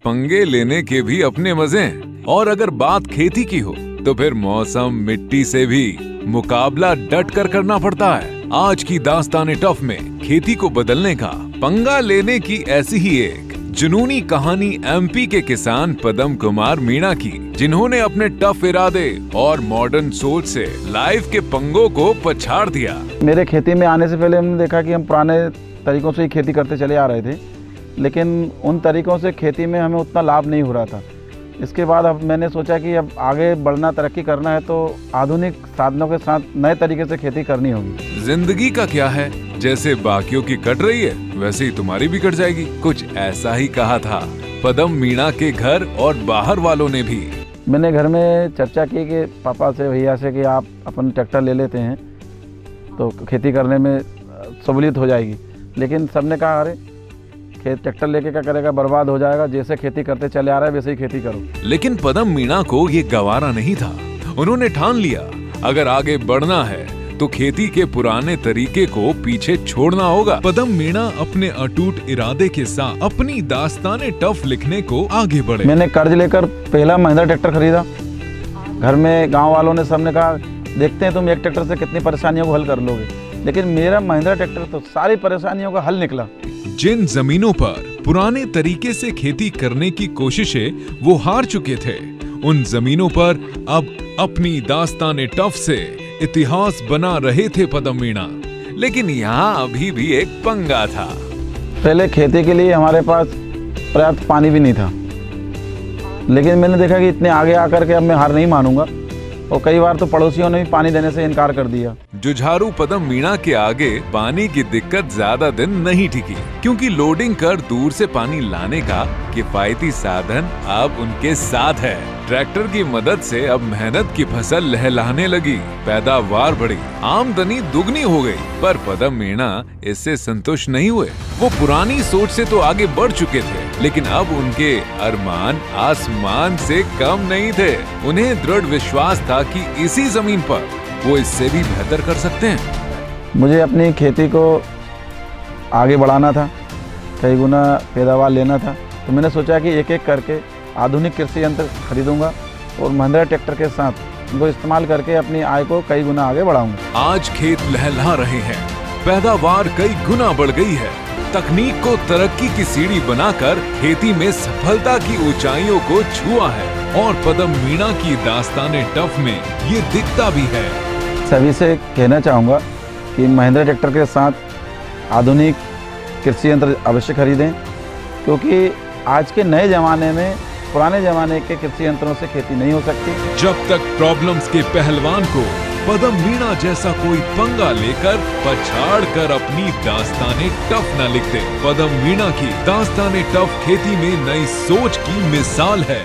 पंगे लेने के भी अपने मजे हैं। और अगर बात खेती की हो तो फिर मौसम मिट्टी से भी मुकाबला डट कर करना पड़ता है। आज की दास्ताने टफ में खेती को बदलने का पंगा लेने की ऐसी ही एक जुनूनी कहानी एमपी के किसान पदम कुमार मीणा की, जिन्होंने अपने टफ इरादे और मॉडर्न सोच से लाइफ के पंगों को पछाड़ दिया। मेरे खेती में आने से पहले हमने देखा कि हम पुराने तरीकों से ही खेती करते चले आ रहे थे, लेकिन उन तरीकों से खेती में हमें उतना लाभ नहीं हो रहा था। इसके बाद अब मैंने सोचा कि अब आगे बढ़ना, तरक्की करना है तो आधुनिक साधनों के साथ नए तरीके से खेती करनी होगी। जिंदगी का क्या है, जैसे बाकियों की कट रही है वैसे ही तुम्हारी भी कट जाएगी, कुछ ऐसा ही कहा था पदम मीणा के घर और बाहर वालों ने भी। मैंने घर में चर्चा की कि पापा से, भैया से कि आप अपन ट्रैक्टर ले लेते हैं तो खेती करने में सहूलियत हो जाएगी, लेकिन सबने कहा अरे खेत ट्रैक्टर लेके क्या करेगा, बर्बाद हो जाएगा, जैसे खेती करते चले आ रहा है वैसे ही खेती करो। लेकिन पदम मीणा को ये गवारा नहीं था। उन्होंने ठान लिया अगर आगे बढ़ना है तो खेती के पुराने तरीके को पीछे छोड़ना होगा। पदम मीणा अपने अटूट इरादे के साथ अपनी दास्ताने टफ लिखने को आगे बढ़े। मैंने कर्ज लेकर पहला महिंद्रा ट्रैक्टर खरीदा। घर में गांव वालों ने सबने कहा देखते हैं तुम एक ट्रैक्टर से कितनी परेशानियों को हल कर लोगे, लेकिन मेरा महिंद्रा ट्रैक्टर तो सारी परेशानियों का हल निकला। जिन जमीनों पर पुराने तरीके से खेती करने की कोशिशें वो हार चुके थे, उन जमीनों पर अब अपनी दास्ताने टफ से इतिहास बना रहे थे पदम मीणा। लेकिन यहाँ अभी भी एक पंगा था। पहले खेती के लिए हमारे पास पर्याप्त पानी भी नहीं था, लेकिन मैंने देखा कि इतने आगे आकर के अब मैं हार नहीं मानूंगा, और कई बार तो पड़ोसियों ने भी पानी देने से इनकार कर दिया। जुझारू पदम मीणा के आगे पानी की दिक्कत ज्यादा दिन नहीं टिकी, क्योंकि लोडिंग कर दूर से पानी लाने का किफायती साधन अब उनके साथ है। ट्रैक्टर की मदद से अब मेहनत की फसल लहलहाने लगी, पैदावार बढ़ी, आमदनी दुगनी हो गई। पर पदम मीणा इससे संतुष्ट नहीं हुए। वो पुरानी सोच से तो आगे बढ़ चुके थे, लेकिन अब उनके अरमान आसमान से कम नहीं थे। उन्हें दृढ़ विश्वास था कि इसी जमीन पर वो इससे भी बेहतर कर सकते हैं। मुझे अपनी खेती को आगे बढ़ाना था, कई गुना पैदावार लेना था, तो मैंने सोचा कि एक एक करके आधुनिक कृषि यंत्र खरीदूंगा और महिंद्रा ट्रैक्टर के साथ उनको इस्तेमाल करके अपनी आय को कई गुना आगे बढ़ाऊंगा। आज खेत लहलहा रहे हैं, पैदावार कई गुना बढ़ गई है। तकनीक को तरक्की की सीढ़ी बनाकर खेती में सफलता की ऊंचाइयों को छुआ है, और पदम मीणा की दास्ताने टफ में ये दिखता भी है। सभी से कहना चाहूँगा कि महिंद्रा ट्रैक्टर के साथ आधुनिक कृषि यंत्र अवश्य खरीदें, क्योंकि आज के नए ज़माने में पुराने ज़माने के कृषि यंत्रों से खेती नहीं हो सकती। जब तक प्रॉब्लम्स के पहलवान को पदम मीणा जैसा कोई पंगा लेकर पछाड़ कर अपनी दास्ताने टफ न लिख दे। पदम मीणा की दास्ताने टफ खेती में नई सोच की मिसाल है।